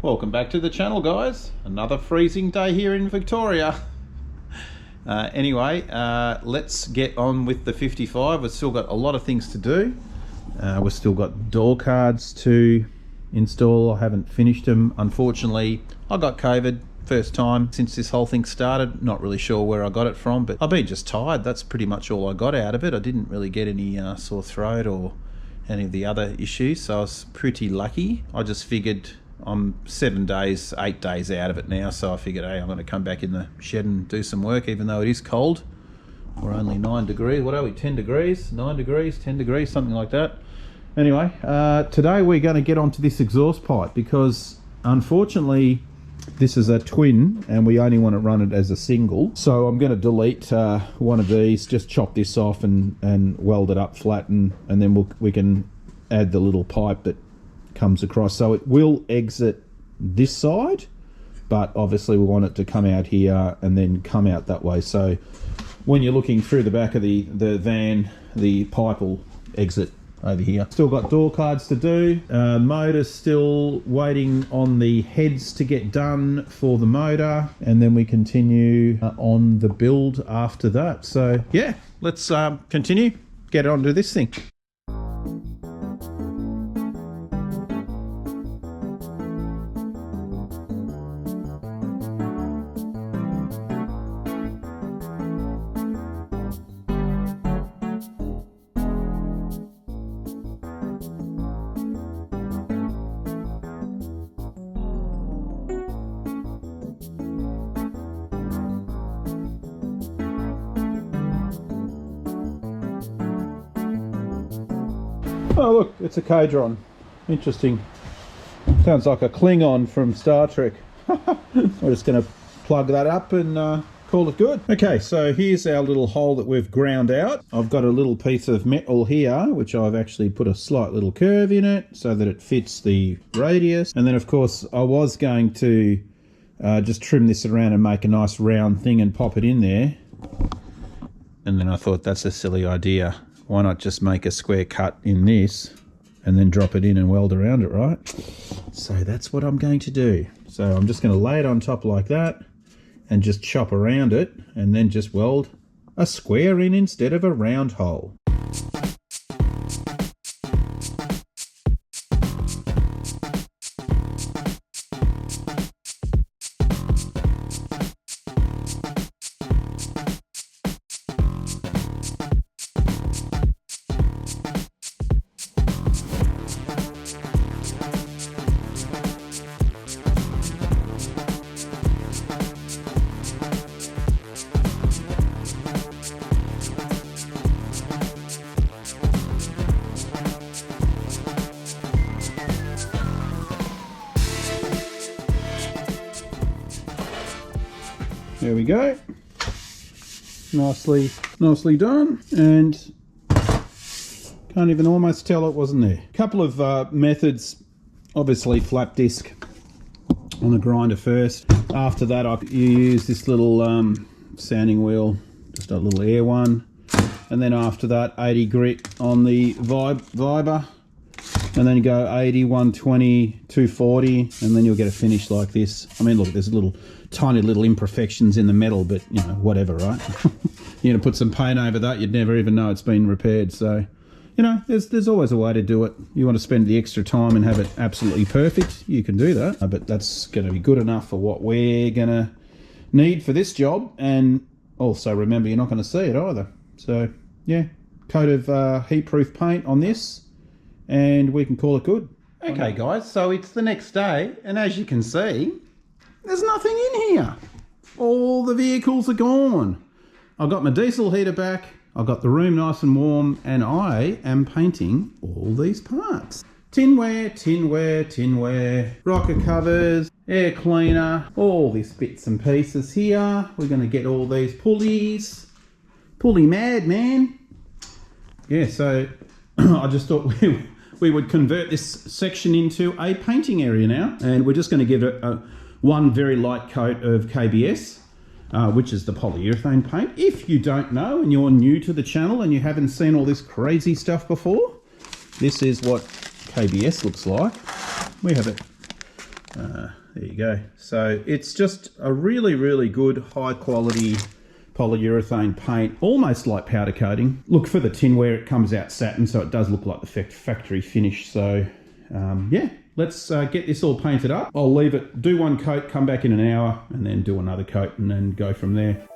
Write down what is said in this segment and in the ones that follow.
Welcome back to the channel, guys. Another freezing day here in Victoria. Anyway, let's get on with the 55. We've still got a lot of things to do. We've still got door cards to install. I haven't finished them. Unfortunately, I got COVID first time since this whole thing started. Not really sure where I got it from, but I've been just tired. That's pretty much all I got out of it. I didn't really get any sore throat or any of the other issues, so I was pretty lucky. I just figured I'm 8 days out of it now, so I figured, hey, I'm going to come back in the shed and do some work, even though it is cold. We're only 9 degrees. What are we, 10 degrees? 9 degrees, 10 degrees, something like that. Anyway, today we're going to get onto this exhaust pipe because unfortunately this is a twin and we only want to run it as a single. So I'm going to delete one of these, just chop this off and weld it up flat, and then we can add the little pipe that comes across. So it will exit this side, but obviously we want it to come out here and then come out that way. So when you're looking through the back of the van, the pipe will exit over here. Still got door cards to do. Motor's still waiting on the heads to get done for the motor, and then we continue on the build after that. So yeah, let's continue, get on to this thing. Oh look, it's a Cadron. Interesting. Sounds like a Klingon from Star Trek. We're just going to plug that up and call it good. Okay, so here's our little hole that we've ground out. I've got a little piece of metal here, which I've actually put a slight little curve in it so that it fits the radius. And then of course I was going to just trim this around and make a nice round thing and pop it in there. And then I thought that's a silly idea. Why not just make a square cut in this and then drop it in and weld around it, right? So that's what I'm going to do. So I'm just going to lay it on top like that and just chop around it and then just weld a square in instead of a round hole. There we go. Nicely done, and can't even almost tell it wasn't there. Couple of methods. Obviously flap disc on the grinder first. After that you use this little sanding wheel, just a little air one, and then after that 80 grit on the Viber, and then you go 80, 120, 240, and then you'll get a finish like this. I mean, look, there's tiny little imperfections in the metal, but you know, whatever, right? You're gonna put some paint over that, you'd never even know it's been repaired. So, you know, there's always a way to do it. You want to spend the extra time and have it absolutely perfect, you can do that, but that's gonna be good enough for what we're gonna need for this job. And also remember, you're not gonna see it either. So yeah, coat of heat-proof paint on this, and we can call it good. Okay guys, so it's the next day, and as you can see, there's nothing in here. All the vehicles are gone. I've got my diesel heater back, I've got the room nice and warm, and I am painting all these parts. Tinware, rocker covers, air cleaner, all these bits and pieces here. We're going to get all these pulleys. Pulley mad, man. Yeah, so I just thought we would convert this section into a painting area now, and we're just going to give it one very light coat of KBS, which is the polyurethane paint. If you don't know and you're new to the channel and you haven't seen all this crazy stuff before, this is what KBS looks like. We have it There you go. So it's just a really, really good, high quality polyurethane paint, almost like powder coating. Look, for the tinware, it comes out satin, so it does look like the factory finish. So yeah, let's get this all painted up. I'll leave it, do one coat, come back in an hour, and then do another coat, and then go from there.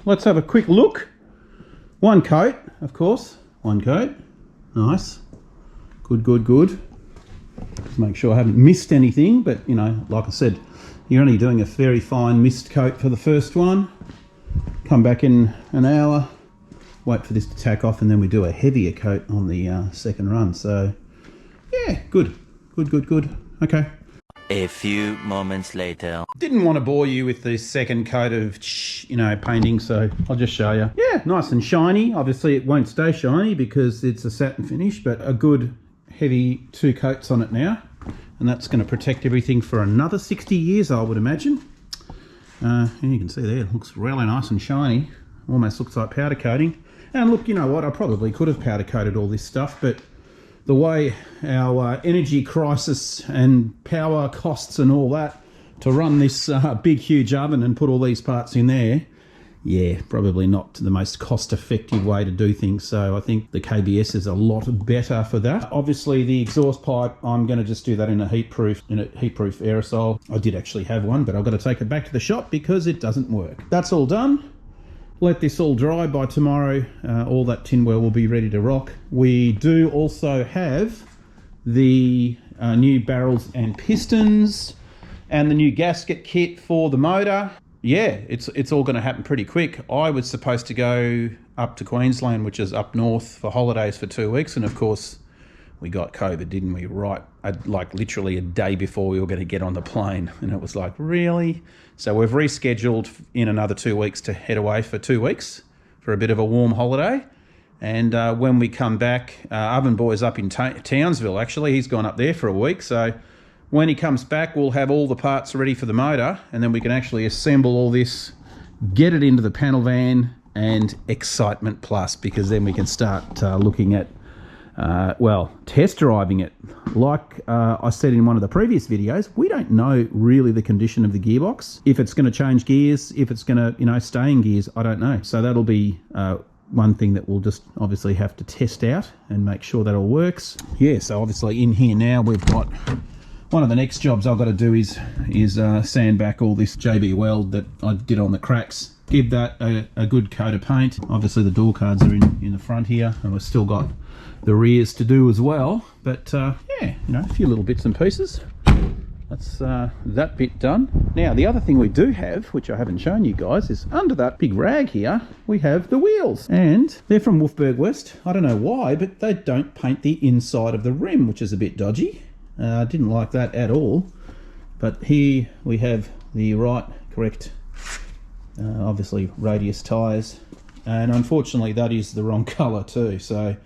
Let's have a quick look. One coat, of course. One coat. Nice. Good, good, good. Just make sure I haven't missed anything, but you know, like I said, you're only doing a very fine mist coat for the first one. Come back in an hour, wait for this to tack off, and then we do a heavier coat on the second run. So yeah, good. Good, good, good. Okay. A few moments later. Didn't want to bore you with the second coat of, you know, painting, so I'll just show you. Yeah, nice and shiny. Obviously it won't stay shiny because it's a satin finish, but a good heavy 2 coats on it now. And that's going to protect everything for another 60 years, I would imagine. And you can see there, it looks really nice and shiny. Almost looks like powder coating. And look, you know what, I probably could have powder coated all this stuff, but the way our energy crisis and power costs and all that to run this big huge oven and put all these parts in there, yeah, probably not the most cost-effective way to do things. So I think the KBS is a lot better for that. Obviously the exhaust pipe, I'm going to just do that in a heat-proof aerosol. I did actually have one, but I've got to take it back to the shop because it doesn't work. That's all done. Let this all dry. By tomorrow, all that tinware will be ready to rock. We do also have the new barrels and pistons and the new gasket kit for the motor. Yeah, it's all going to happen pretty quick. I was supposed to go up to Queensland, which is up north, for holidays for 2 weeks, and of course we got COVID, didn't we? Right, like literally a day before we were going to get on the plane, and it was like, really? So we've rescheduled in another 2 weeks to head away for 2 weeks for a bit of a warm holiday. And when we come back, Oven Boy's up in Townsville, actually. He's gone up there for a week. So when he comes back, we'll have all the parts ready for the motor, and then we can actually assemble all this, get it into the panel van, and excitement plus, because then we can start looking at well, test driving it. Like I said in one of the previous videos, we don't know really the condition of the gearbox. If it's going to change gears, if it's going to, you know, stay in gears, I don't know. So that'll be one thing that we'll just obviously have to test out and make sure that all works. Yeah, so obviously in here now we've got, one of the next jobs I've got to do is sand back all this JB Weld that I did on the cracks. Give that a good coat of paint. Obviously the door cards are in the front here, and we've still got the rears to do as well. But yeah, you know, a few little bits and pieces. That's that bit done. Now, the other thing we do have, which I haven't shown you guys, is under that big rag here, we have the wheels. And they're from Wolfberg West. I don't know why, but they don't paint the inside of the rim, which is a bit dodgy. I didn't like that at all. But here we have the correct, obviously, radius tyres. And unfortunately, that is the wrong colour too. So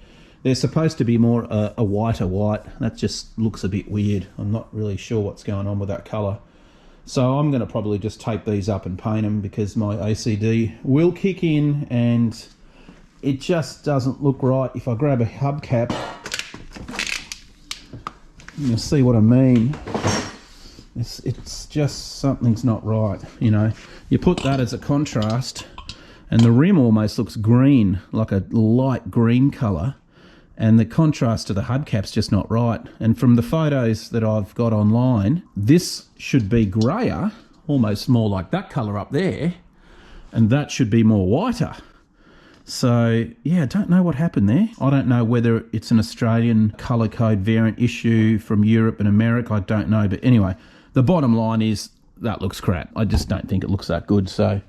they're supposed to be more a whiter white. That just looks a bit weird. I'm not really sure what's going on with that colour. So I'm going to probably just tape these up and paint them because my OCD will kick in and it just doesn't look right. If I grab a hubcap, you'll see what I mean. It's just something's not right, you know. You put that as a contrast and the rim almost looks green, like a light green colour. And the contrast to the hubcap's just not right. And from the photos that I've got online, this should be greyer, almost more like that colour up there, and that should be more whiter. So, yeah, I don't know what happened there. I don't know whether it's an Australian colour code variant issue from Europe and America, I don't know. But anyway, the bottom line is that looks crap. I just don't think it looks that good. So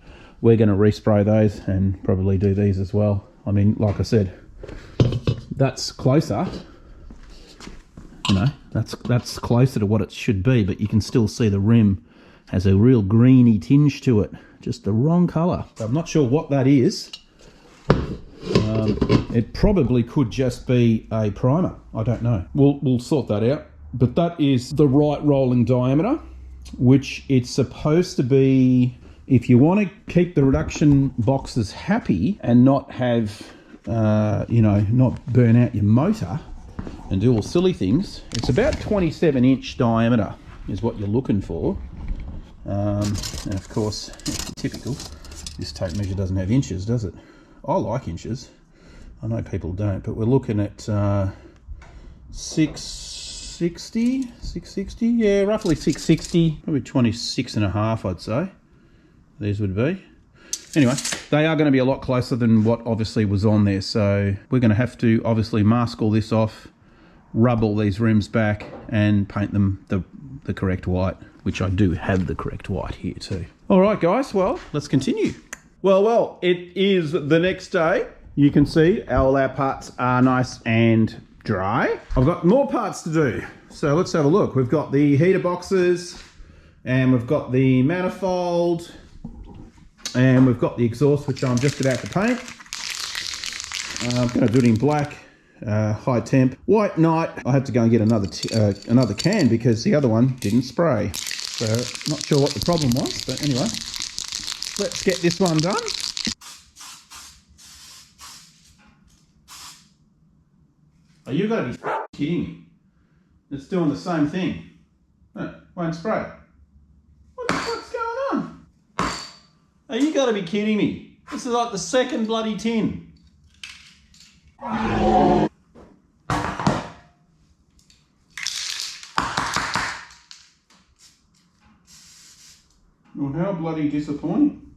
we're going to respray those and probably do these as well. I mean, like I said, that's closer, you know, that's closer to what it should be, but you can still see the rim has a real greeny tinge to it, just the wrong colour. So I'm not sure what that is. It probably could just be a primer, I don't know. We'll sort that out, but that is the right rolling diameter, which it's supposed to be. If you want to keep the reduction boxes happy and not have you know, not burn out your motor and do all silly things, it's about 27-inch diameter is what you're looking for. And of course, typical, this tape measure doesn't have inches, does it? I like inches. I know people don't, but we're looking at 660, yeah, roughly 660, probably 26.5, I'd say these would be. Anyway, they are going to be a lot closer than what obviously was on there, so we're going to have to obviously mask all this off, rub all these rims back and paint them the correct white, which I do have the correct white here too. All right, guys, well, let's continue. Well, it is the next day. You can see all our parts are nice and dry. I've got more parts to do, so let's have a look. We've got the heater boxes and we've got the manifold, and we've got the exhaust, which I'm just about to paint. I'm going to do it in black, high temp. White night, I had to go and get another can because the other one didn't spray. So, not sure what the problem was, but anyway. Let's get this one done. Oh, you've got to be kidding me. It's doing the same thing. No, won't spray. What's going on? Oh, you got to be kidding me. This is like the second bloody tin. Well, how bloody disappointing.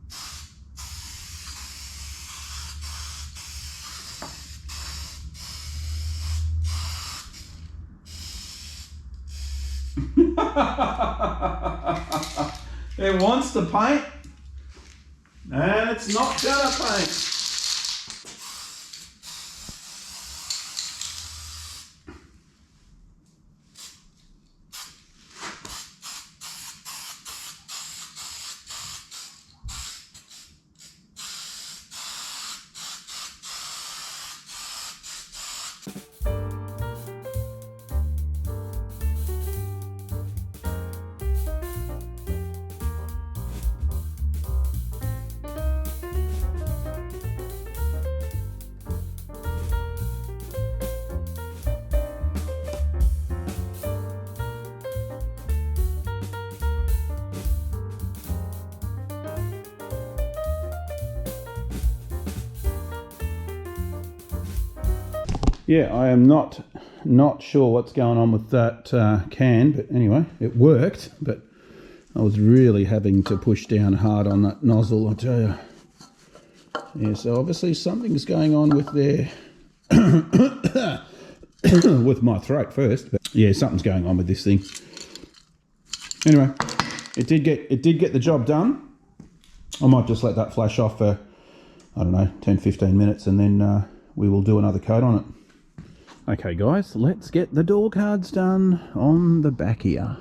It wants to paint. And it's not gonna paint. Yeah, I am not sure what's going on with that can, but anyway, it worked, but I was really having to push down hard on that nozzle, I tell you. Yeah, so obviously something's going on with their with my throat first, but yeah, something's going on with this thing. Anyway, it did get the job done. I might just let that flash off for, I don't know, 10-15 minutes, and then we will do another coat on it. Okay guys, let's get the door cards done on the back here.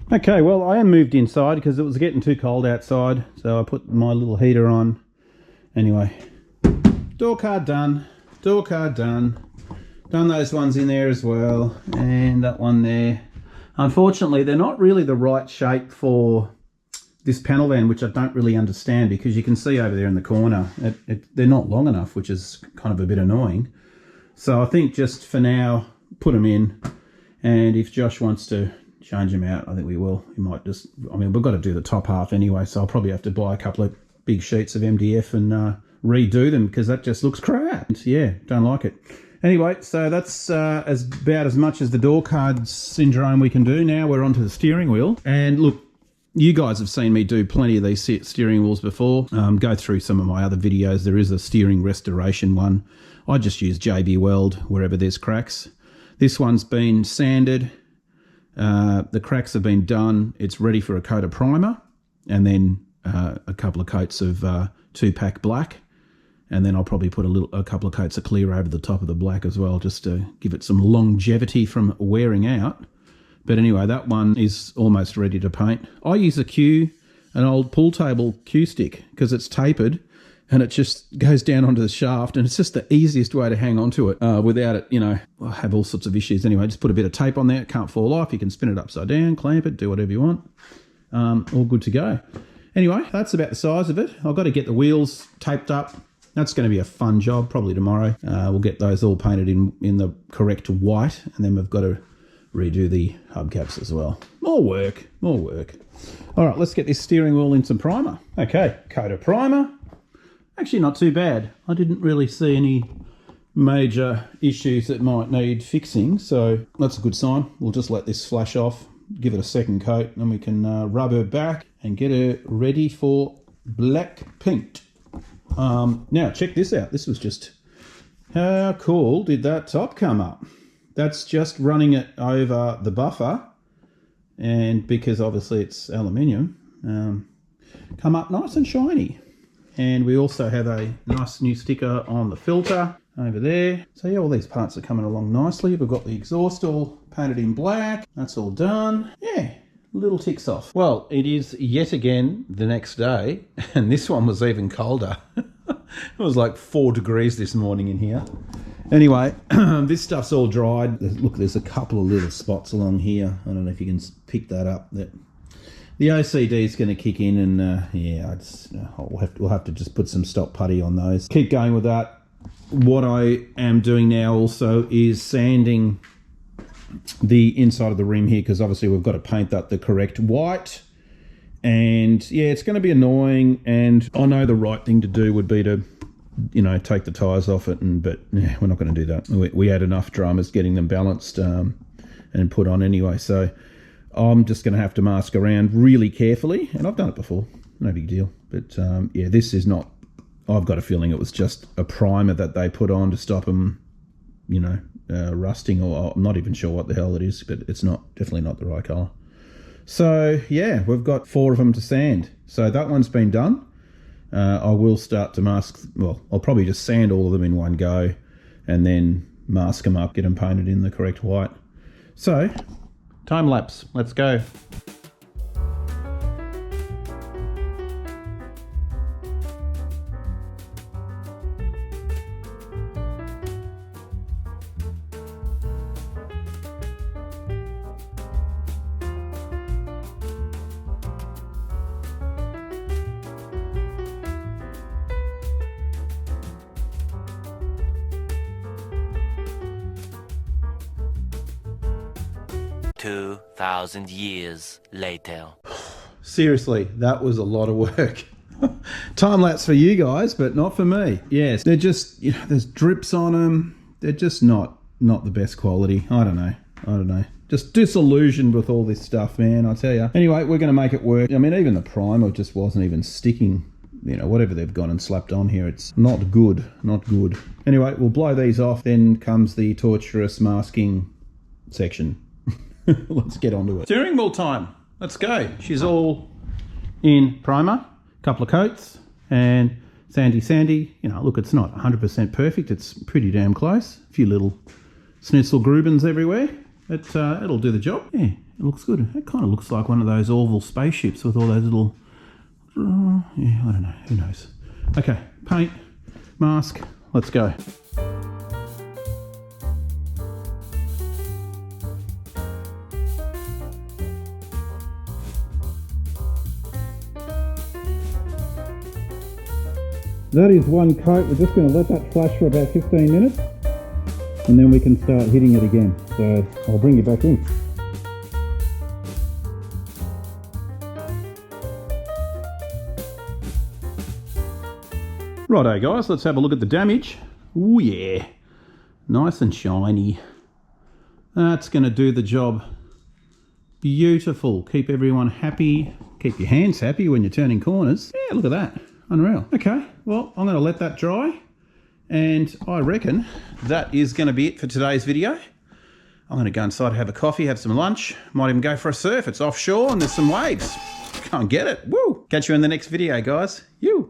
Okay, well, I am moved inside because it was getting too cold outside, so I put my little heater on. Anyway, door card done, done those ones in there as well, and that one there. Unfortunately, they're not really the right shape for this panel van, which I don't really understand, because you can see over there in the corner, they're not long enough, which is kind of a bit annoying. So I think just for now, put them in, and if Josh wants to change them out, I think we will. We might just, I mean, we've got to do the top half anyway, so I'll probably have to buy a couple of big sheets of MDF and redo them, because that just looks crap. Yeah, don't like it. Anyway, so that's about as much as the door card syndrome we can do. Now we're onto the steering wheel. And look, you guys have seen me do plenty of these steering wheels before. Go through some of my other videos. There is a steering restoration one. I just use JB Weld wherever there's cracks. This one's been sanded. The cracks have been done. It's ready for a coat of primer, and then a couple of coats of 2-pack black, and then I'll probably put a couple of coats of clear over the top of the black as well, just to give it some longevity from wearing out. But anyway, that one is almost ready to paint. I use an old pool table cue stick, because it's tapered and it just goes down onto the shaft, and it's just the easiest way to hang on to it without it, you know, have all sorts of issues. Anyway, just put a bit of tape on there. It can't fall off. You can spin it upside down, clamp it, do whatever you want. All good to go. Anyway, that's about the size of it. I've got to get the wheels taped up. That's going to be a fun job, probably tomorrow. We'll get those all painted in the correct white, and then we've got to redo the hubcaps as well. More work, more work. All right, let's get this steering wheel in some primer. Okay, coat of primer. Actually, not too bad. I didn't really see any major issues that might need fixing, so that's a good sign. We'll just let this flash off, give it a second coat, and we can rub her back and get her ready for black paint. Now, check this out. This was just... How cool did that top come up? That's just running it over the buffer, and because obviously it's aluminium, come up nice and shiny. And we also have a nice new sticker on the filter over there. So yeah, all these parts are coming along nicely. We've got the exhaust all painted in black. That's all done. Yeah, little ticks off. Well, it is yet again the next day, and this one was even colder. It was like 4 degrees this morning in here. Anyway, this stuff's all dried. Look, there's a couple of little spots along here. I don't know if you can pick that up. That the OCD is going to kick in, and yeah, we'll have to just put some stop putty on those. Keep going with that. What I am doing now also is sanding the inside of the rim here, because obviously we've got to paint that the correct white. And yeah, it's going to be annoying, and I know the right thing to do would be to, you know, take the tyres off it, but yeah, we're not going to do that. We had enough dramas getting them balanced and put on anyway, so I'm just going to have to mask around really carefully, and I've done it before, no big deal. But yeah, this is not, I've got a feeling it was just a primer that they put on to stop them, you know, rusting, or I'm not even sure what the hell it is, but it's definitely not the right colour. So yeah, we've got 4 of them to sand. So that one's been done. I will start to mask, well, I'll probably just sand all of them in one go and then mask them up, get them painted in the correct white. So, time lapse, let's go. "2,000 years later." Seriously, that was a lot of work. Time lapse for you guys, but not for me. Yes, they're just, you know, there's drips on them. They're just not the best quality. I don't know. Just disillusioned with all this stuff, man, I tell you. Anyway, we're going to make it work. I mean, even the primer just wasn't even sticking. You know, whatever they've gone and slapped on here, it's not good. Anyway, we'll blow these off. Then comes the torturous masking section. Let's get on to it. Steering wheel time. Let's go. She's all in primer, couple of coats, and sandy. You know, look, it's not 100% perfect. It's pretty damn close. A few little snitsel Grubens everywhere. But it'll do the job. Yeah, it looks good. It kind of looks like one of those Orville spaceships with all those little... yeah, I don't know. Who knows? Okay, paint, mask. Let's go. That is one coat. We're just going to let that flash for about 15 minutes and then we can start hitting it again. So I'll bring you back in. Righto guys, let's have a look at the damage. Oh yeah, nice and shiny. That's going to do the job. Beautiful. Keep everyone happy. Keep your hands happy when you're turning corners. Yeah, look at that. Unreal. Okay, well, I'm going to let that dry, and I reckon that is going to be it for today's video. I'm going to go inside, have a coffee, have some lunch, might even go for a surf. It's offshore and there's some waves. Can't get it. Woo! Catch you in the next video, guys. You.